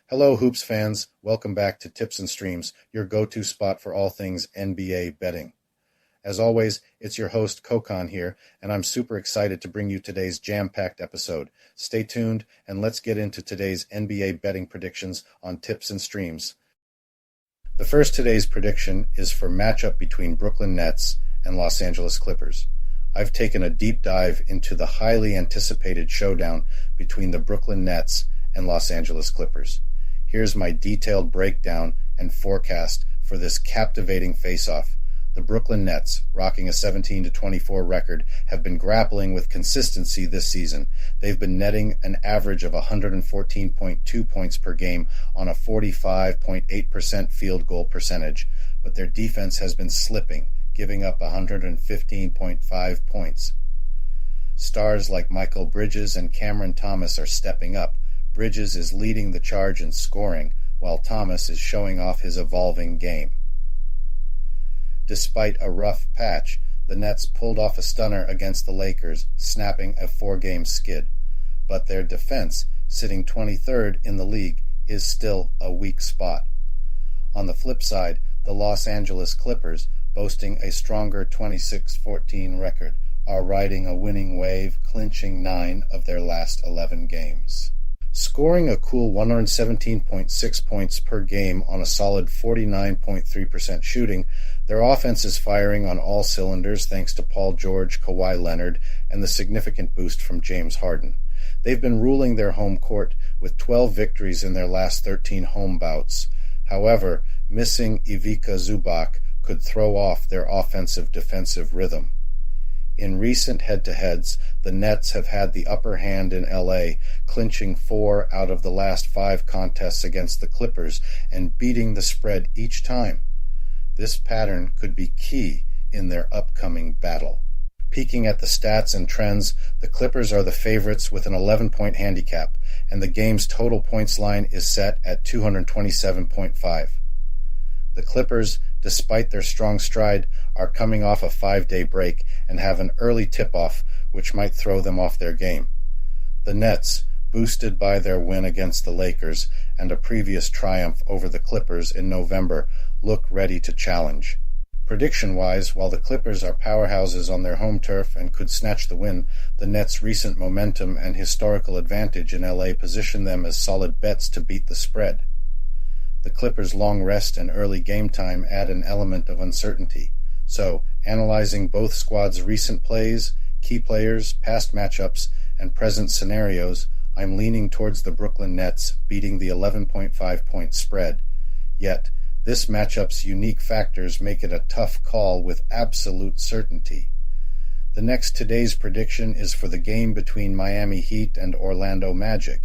Hello, Hoops fans. Welcome back to Tips and Streams, your go-to spot for all things NBA betting. As always, it's your host, Kokon here, and I'm super excited to bring you today's jam-packed episode. Stay tuned, and let's get into today's NBA betting predictions on Tips and Streams. The first today's prediction is for matchup between Brooklyn Nets and Los Angeles Clippers. I've taken a deep dive into the highly anticipated showdown between the Brooklyn Nets and Los Angeles Clippers. Here's my detailed breakdown and forecast for this captivating face-off. The Brooklyn Nets, rocking a 17-24 record, have been grappling with consistency this season. They've been netting an average of 114.2 points per game on a 45.8% field goal percentage, but their defense has been slipping, giving up 115.5 points. Stars like Michael Bridges and Cameron Thomas are stepping up. Bridges is leading the charge in scoring, while Thomas is showing off his evolving game. Despite a rough patch, the Nets pulled off a stunner against the Lakers, snapping a 4-game skid. But their defense, sitting 23rd in the league, is still a weak spot. On the flip side, the Los Angeles Clippers, boasting a stronger 26-14 record, are riding a winning wave, clinching 9 of their last 11 games. Scoring a cool 117.6 points per game on a solid 49.3% shooting, their offense is firing on all cylinders thanks to Paul George, Kawhi Leonard, and the significant boost from James Harden. They've been ruling their home court with 12 victories in their last 13 home bouts. However, missing Ivica Zubac could throw off their offensive-defensive rhythm. In recent head-to-heads, the Nets have had the upper hand in LA, clinching 4 out of the last 5 contests against the Clippers and beating the spread each time. This pattern could be key in their upcoming battle. Peeking at the stats and trends, the Clippers are the favorites with an 11-point handicap, and the game's total points line is set at 227.5. The Clippers, despite their strong stride, are coming off a 5-day break and have an early tip-off which might throw them off their game. The Nets, boosted by their win against the Lakers and a previous triumph over the Clippers in November, look ready to challenge. Prediction-wise, while the Clippers are powerhouses on their home turf and could snatch the win, the Nets' recent momentum and historical advantage in LA position them as solid bets to beat the spread. The Clippers' long rest and early game time add an element of uncertainty. So, analyzing both squads' recent plays, key players, past matchups, and present scenarios, I'm leaning towards the Brooklyn Nets beating the 11.5-point spread. Yet, this matchup's unique factors make it a tough call with absolute certainty. The next today's prediction is for the game between Miami Heat and Orlando Magic.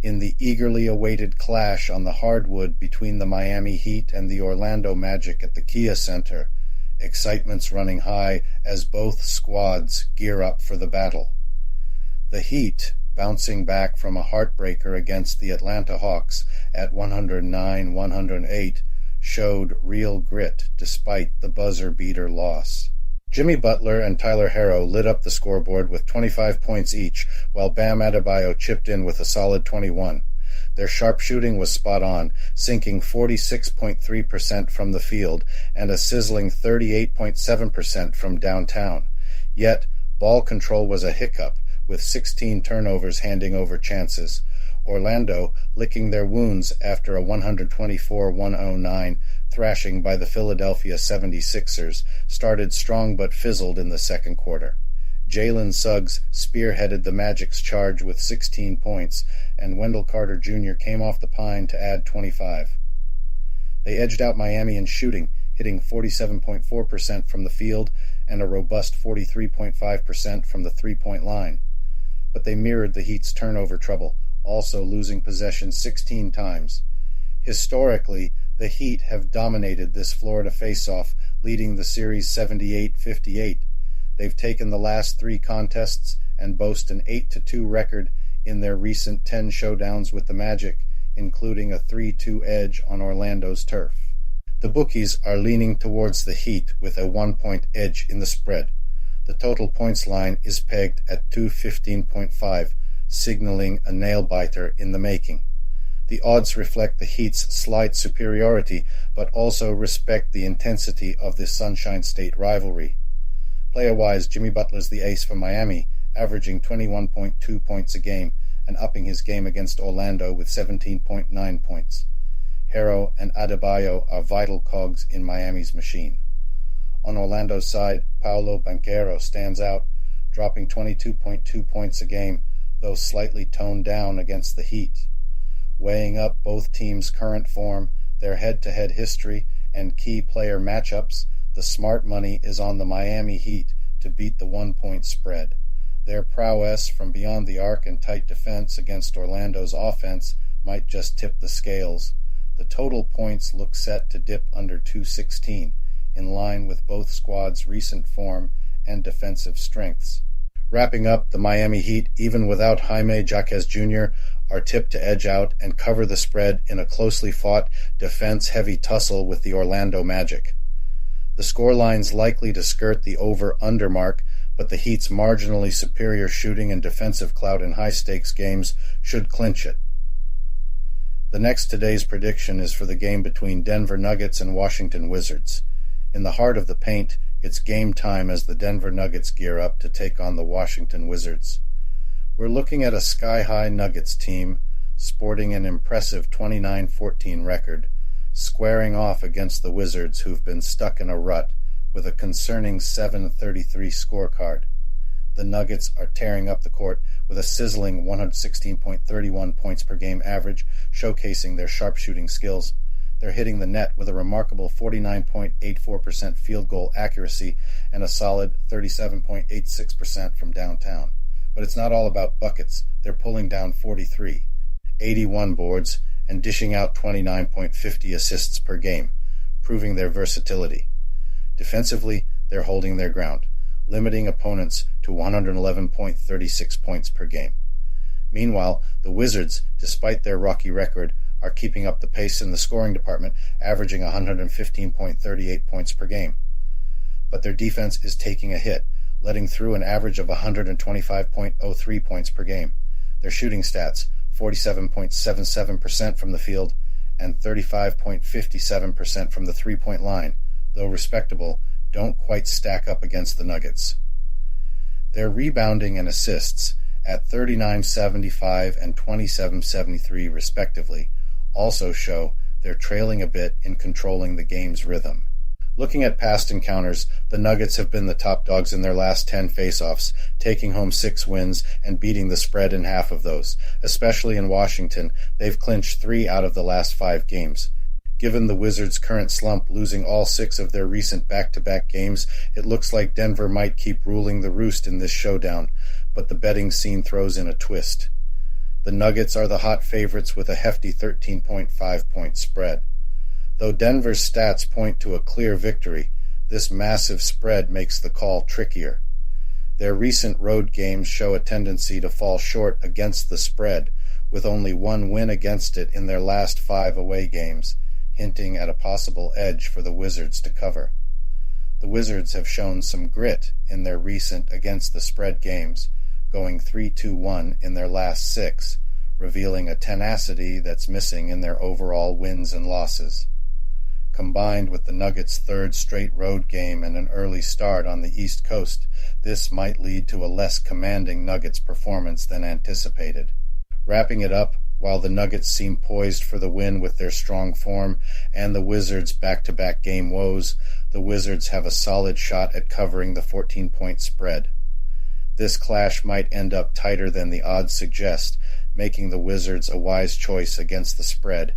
In the eagerly awaited clash on the hardwood between the Miami Heat and the Orlando Magic at the Kia Center, excitement's running high as both squads gear up for the battle. The Heat, bouncing back from a heartbreaker against the Atlanta Hawks at 109-108, showed real grit despite the buzzer-beater loss. Jimmy Butler and Tyler Herro lit up the scoreboard with 25 points each, while Bam Adebayo chipped in with a solid 21. Their sharp shooting was spot on, sinking 46.3% from the field and a sizzling 38.7% from downtown. Yet, ball control was a hiccup, with 16 turnovers handing over chances. Orlando, licking their wounds after a 124-109 thrashing by the Philadelphia 76ers, started strong but fizzled in the second quarter. Jalen Suggs spearheaded the Magic's charge with 16 points, and Wendell Carter Jr. came off the pine to add 25. They edged out Miami in shooting, hitting 47.4% from the field and a robust 43.5% from the three-point line. But they mirrored the Heat's turnover trouble, also losing possession 16 times. Historically, the Heat have dominated this Florida face-off, leading the series 78-58. They've taken the last 3 contests and boast an 8-2 record in their recent 10 showdowns with the Magic, including a 3-2 edge on Orlando's turf. The bookies are leaning towards the Heat with a 1-point edge in the spread. The total points line is pegged at 215.5, signaling a nail-biter in the making. The odds reflect the Heat's slight superiority, but also respect the intensity of this Sunshine State rivalry. Player-wise, Jimmy Butler's the ace for Miami, averaging 21.2 points a game and upping his game against Orlando with 17.9 points. Herro and Adebayo are vital cogs in Miami's machine. On Orlando's side, Paolo Banchero stands out, dropping 22.2 points a game, though slightly toned down against the Heat. Weighing up both teams' current form, their head-to-head history, and key player matchups, the smart money is on the Miami Heat to beat the 1-point spread. Their prowess from beyond the arc and tight defense against Orlando's offense might just tip the scales. The total points look set to dip under 216, in line with both squads' recent form and defensive strengths. Wrapping up, the Miami Heat, even without Jaime Jaquez Jr., are tipped to edge out and cover the spread in a closely fought, defense-heavy tussle with the Orlando Magic. The scoreline's likely to skirt the over-under mark, but the Heat's marginally superior shooting and defensive clout in high-stakes games should clinch it. The next today's prediction is for the game between Denver Nuggets and Washington Wizards. In the heart of the paint, it's game time as the Denver Nuggets gear up to take on the Washington Wizards. We're looking at a sky-high Nuggets team, sporting an impressive 29-14 record, squaring off against the Wizards, who've been stuck in a rut with a concerning 7-33 scorecard. The Nuggets are tearing up the court with a sizzling 116.31 points per game average, showcasing their sharpshooting skills. They're hitting the net with a remarkable 49.84% field goal accuracy and a solid 37.86% from downtown. But it's not all about buckets. They're pulling down 43, 81 boards, and dishing out 29.50 assists per game, proving their versatility. Defensively, they're holding their ground, limiting opponents to 111.36 points per game. Meanwhile, the Wizards, despite their rocky record, are keeping up the pace in the scoring department, averaging 115.38 points per game. But their defense is taking a hit, letting through an average of 125.03 points per game. Their shooting stats, 47.77% from the field and 35.57% from the three-point line, though respectable, don't quite stack up against the Nuggets. Their rebounding and assists, at 39.75 and 27.73 respectively, also show they're trailing a bit in controlling the game's rhythm. Looking at past encounters, the Nuggets have been the top dogs in their last 10 face-offs, taking home 6 wins and beating the spread in half of those. Especially in Washington, they've clinched 3 out of the last 5 games. Given the Wizards' current slump, losing all 6 of their recent back-to-back games, it looks like Denver might keep ruling the roost in this showdown, but the betting scene throws in a twist. The Nuggets are the hot favorites with a hefty 13.5-point spread. Though Denver's stats point to a clear victory, this massive spread makes the call trickier. Their recent road games show a tendency to fall short against the spread, with only 1 win against it in their last 5 away games, hinting at a possible edge for the Wizards to cover. The Wizards have shown some grit in their recent against-the-spread games, going 3-2-1 in their last 6, revealing a tenacity that's missing in their overall wins and losses. Combined with the Nuggets' 3rd straight road game and an early start on the East Coast, this might lead to a less commanding Nuggets performance than anticipated. Wrapping it up, while the Nuggets seem poised for the win with their strong form and the Wizards' back-to-back game woes, the Wizards have a solid shot at covering the 14-point spread. This clash might end up tighter than the odds suggest, making the Wizards a wise choice against the spread.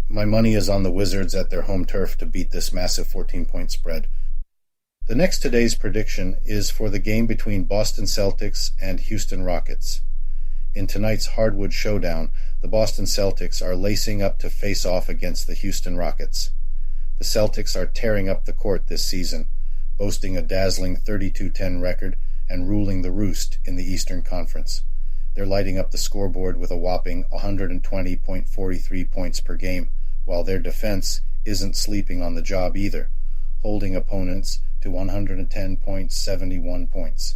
My money is on the Wizards at their home turf to beat this massive 14-point spread. The next today's prediction is for the game between Boston Celtics and Houston Rockets. In tonight's hardwood showdown, the Boston Celtics are lacing up to face off against the Houston Rockets. The Celtics are tearing up the court this season, boasting a dazzling 32-10 record and ruling the roost in the Eastern Conference. They're lighting up the scoreboard with a whopping 120.43 points per game, while their defense isn't sleeping on the job either, holding opponents to 110.71 points.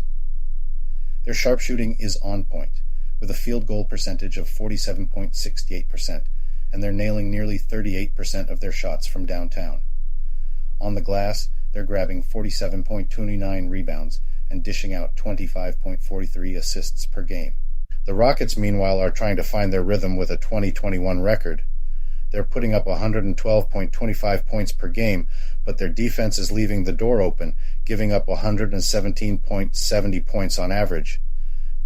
Their sharpshooting is on point, with a field goal percentage of 47.68%, and they're nailing nearly 38% of their shots from downtown. On the glass, they're grabbing 47.29 rebounds and dishing out 25.43 assists per game. The Rockets, meanwhile, are trying to find their rhythm with a 2021 record. They're putting up 112.25 points per game, but their defense is leaving the door open, giving up 117.70 points on average.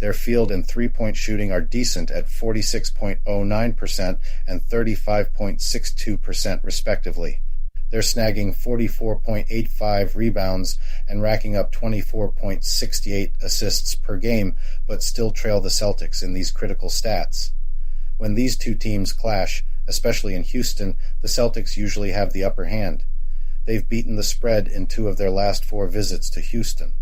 Their field and three-point shooting are decent at 46.09% and 35.62% respectively. They're snagging 44.85 rebounds and racking up 24.68 assists per game, but still trail the Celtics in these critical stats. When these two teams clash, especially in Houston, the Celtics usually have the upper hand. They've beaten the spread in 2 of their last 4 visits to Houston.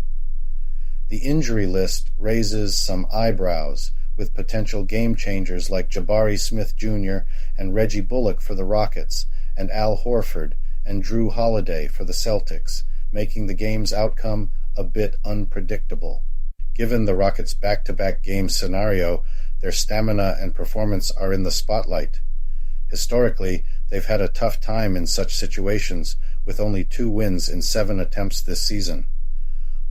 The injury list raises some eyebrows, with potential game changers like Jabari Smith Jr. and Reggie Bullock for the Rockets, and Al Horford and Drew Holiday for the Celtics, making the game's outcome a bit unpredictable. Given the Rockets' back-to-back game scenario, their stamina and performance are in the spotlight. Historically, they've had a tough time in such situations, with only 2 wins in 7 attempts this season.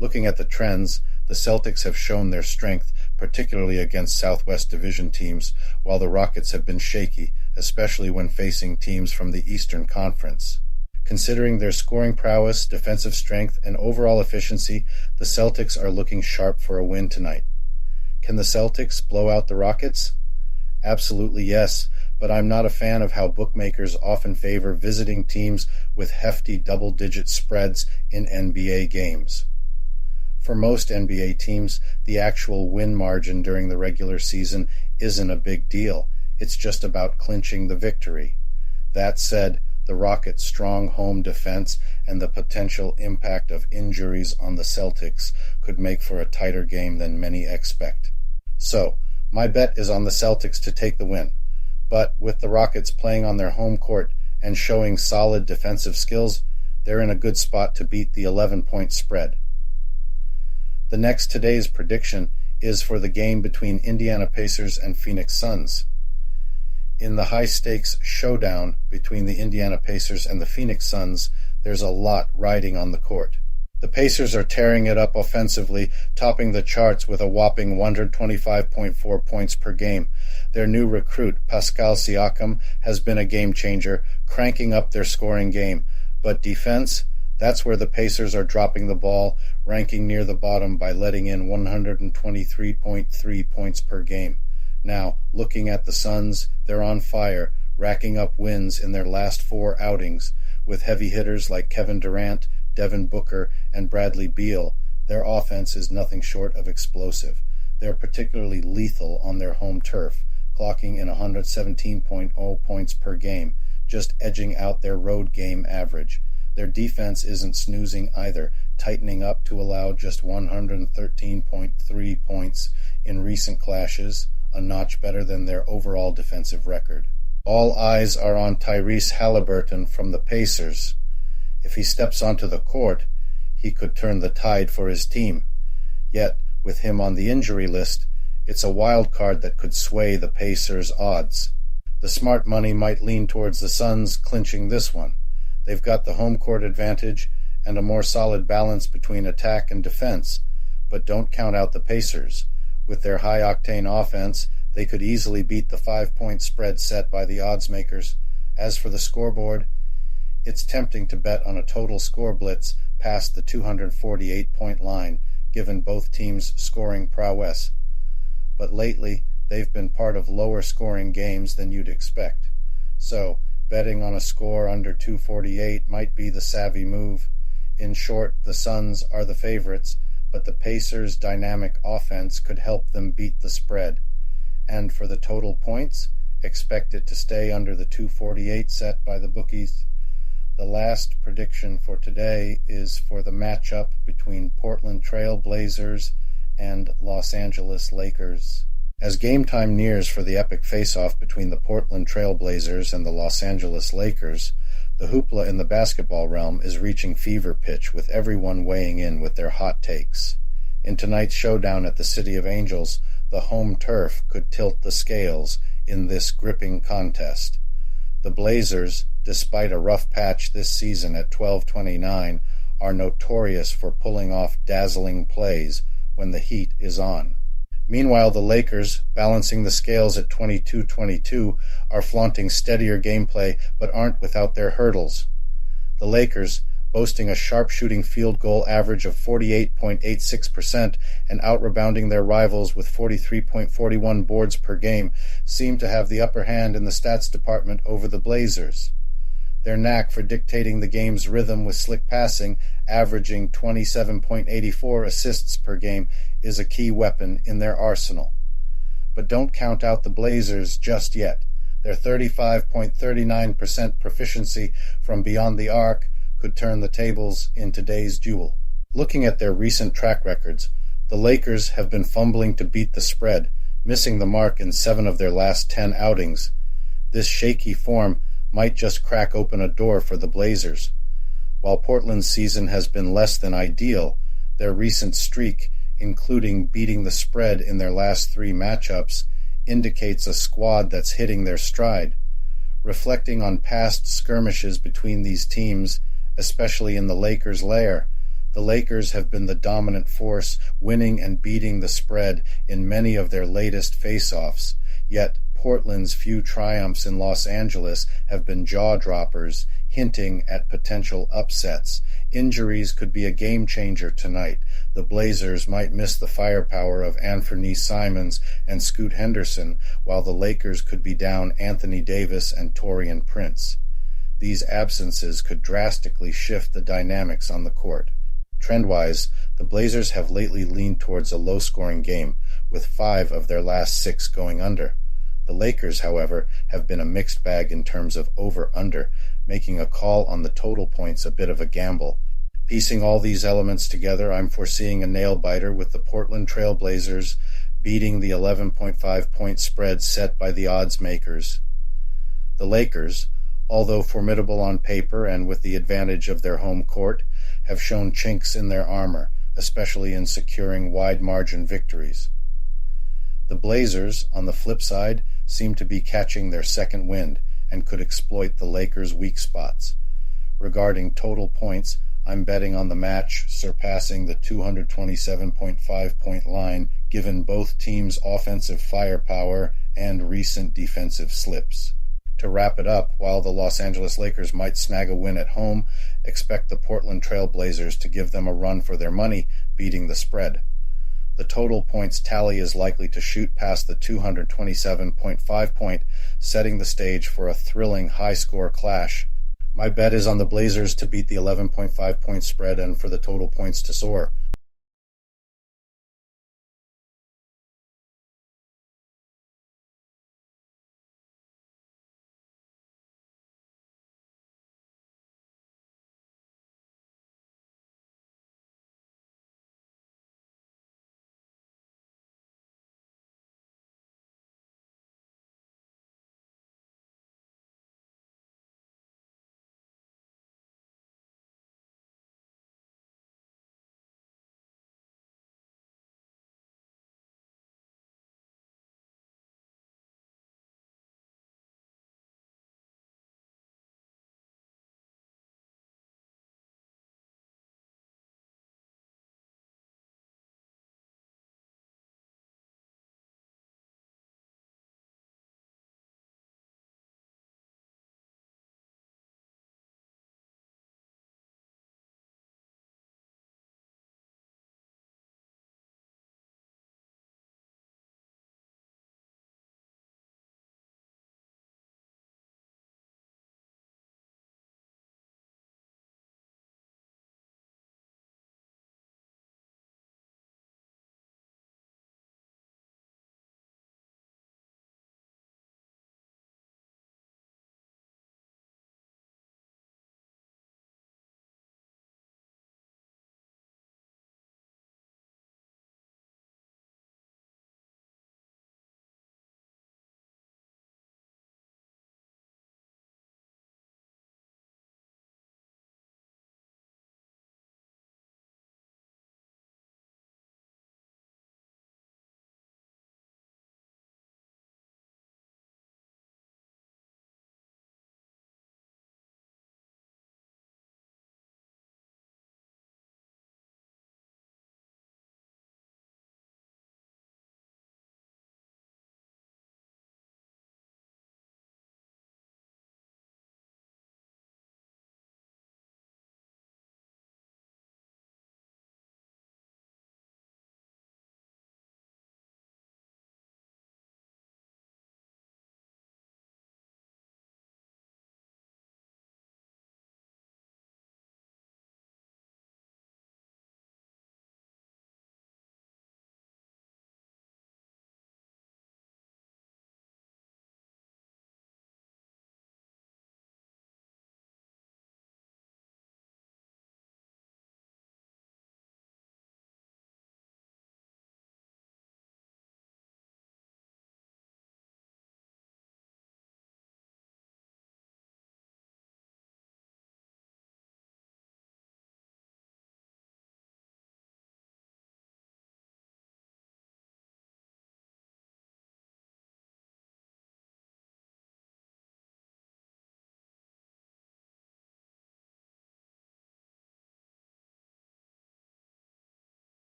Looking at the trends, the Celtics have shown their strength, particularly against Southwest Division teams, while the Rockets have been shaky, especially when facing teams from the Eastern Conference. Considering their scoring prowess, defensive strength, and overall efficiency, the Celtics are looking sharp for a win tonight. Can the Celtics blow out the Rockets? Absolutely yes, but I'm not a fan of how bookmakers often favor visiting teams with hefty double-digit spreads in NBA games. For most NBA teams, the actual win margin during the regular season isn't a big deal. It's just about clinching the victory. That said, the Rockets' strong home defense and the potential impact of injuries on the Celtics could make for a tighter game than many expect. So, my bet is on the Celtics to take the win. But with the Rockets playing on their home court and showing solid defensive skills, they're in a good spot to beat the 11-point spread. The next today's prediction is for the game between Indiana Pacers and Phoenix Suns. In the high-stakes showdown between the Indiana Pacers and the Phoenix Suns, there's a lot riding on the court. The Pacers are tearing it up offensively, topping the charts with a whopping 125.4 points per game. Their new recruit, Pascal Siakam, has been a game-changer, cranking up their scoring game. But defense, that's where the Pacers are dropping the ball, ranking near the bottom by letting in 123.3 points per game. Now, looking at the Suns, they're on fire, racking up wins in their last 4 outings, with heavy hitters like Kevin Durant, Devin Booker, and Bradley Beal. Their offense is nothing short of explosive. They're particularly lethal on their home turf, clocking in 117.0 points per game, just edging out their road game average. Their defense isn't snoozing either, tightening up to allow just 113.3 points in recent clashes, a notch better than their overall defensive record. All eyes are on Tyrese Halliburton from the Pacers. If he steps onto the court, he could turn the tide for his team. Yet, with him on the injury list, it's a wild card that could sway the Pacers' odds. The smart money might lean towards the Suns clinching this one. They've got the home court advantage and a more solid balance between attack and defense, but don't count out the Pacers. With their high-octane offense, they could easily beat the 5-point spread set by the odds makers. As for the scoreboard, it's tempting to bet on a total score blitz past the 248-point line, given both teams' scoring prowess. But lately, they've been part of lower-scoring games than you'd expect. So, betting on a score under 248 might be the savvy move. In short, the Suns are the favorites, but the Pacers' dynamic offense could help them beat the spread. And for the total points, expect it to stay under the 248 set by the bookies. The last prediction for today is for the matchup between Portland Trail Blazers and Los Angeles Lakers. As game time nears for the epic face-off between the Portland Trail Blazers and the Los Angeles Lakers, the hoopla in the basketball realm is reaching fever pitch, with everyone weighing in with their hot takes. In tonight's showdown at the City of Angels, the home turf could tilt the scales in this gripping contest. The Blazers, despite a rough patch this season at 12-29, are notorious for pulling off dazzling plays when the heat is on. Meanwhile, the Lakers, balancing the scales at 22-22, are flaunting steadier gameplay but aren't without their hurdles. The Lakers, boasting a sharp-shooting field goal average of 48.86% and out-rebounding their rivals with 43.41 boards per game, seem to have the upper hand in the stats department over the Blazers. Their knack for dictating the game's rhythm with slick passing, averaging 27.84 assists per game, is a key weapon in their arsenal. But don't count out the Blazers just yet. Their 35.39% proficiency from beyond the arc could turn the tables in today's duel. Looking at their recent track records, the Lakers have been fumbling to beat the spread, missing the mark in 7 of their last 10 outings. This shaky form might just crack open a door for the Blazers. While Portland's season has been less than ideal, their recent streak, including beating the spread in their last 3 matchups, indicates a squad that's hitting their stride. Reflecting on past skirmishes between these teams, especially in the Lakers' lair, the Lakers have been the dominant force, winning and beating the spread in many of their latest face-offs, yet Portland's few triumphs in Los Angeles have been jaw-droppers, hinting at potential upsets. Injuries could be a game-changer tonight. The Blazers might miss the firepower of Anthony Simons and Scoot Henderson, while the Lakers could be down Anthony Davis and Taurean Prince. These absences could drastically shift the dynamics on the court. Trend-wise, the Blazers have lately leaned towards a low-scoring game, with 5 of their last 6 going under. The Lakers, however, have been a mixed bag in terms of over-under, making a call on the total points a bit of a gamble. Piecing all these elements together, I'm foreseeing a nail-biter with the Portland Trail Blazers beating the 11.5-point spread set by the odds makers. The Lakers, although formidable on paper and with the advantage of their home court, have shown chinks in their armor, especially in securing wide-margin victories. The Blazers, on the flip side, seem to be catching their second wind and could exploit the Lakers' weak spots. Regarding total points, I'm betting on the match surpassing the 227.5-point line, given both teams' offensive firepower and recent defensive slips. To wrap it up, while the Los Angeles Lakers might snag a win at home, expect the Portland Trail Blazers to give them a run for their money, beating the spread. The total points tally is likely to shoot past the 227.5 point, setting the stage for a thrilling high-score clash. My bet is on the Blazers to beat the 11.5 point spread and for the total points to soar.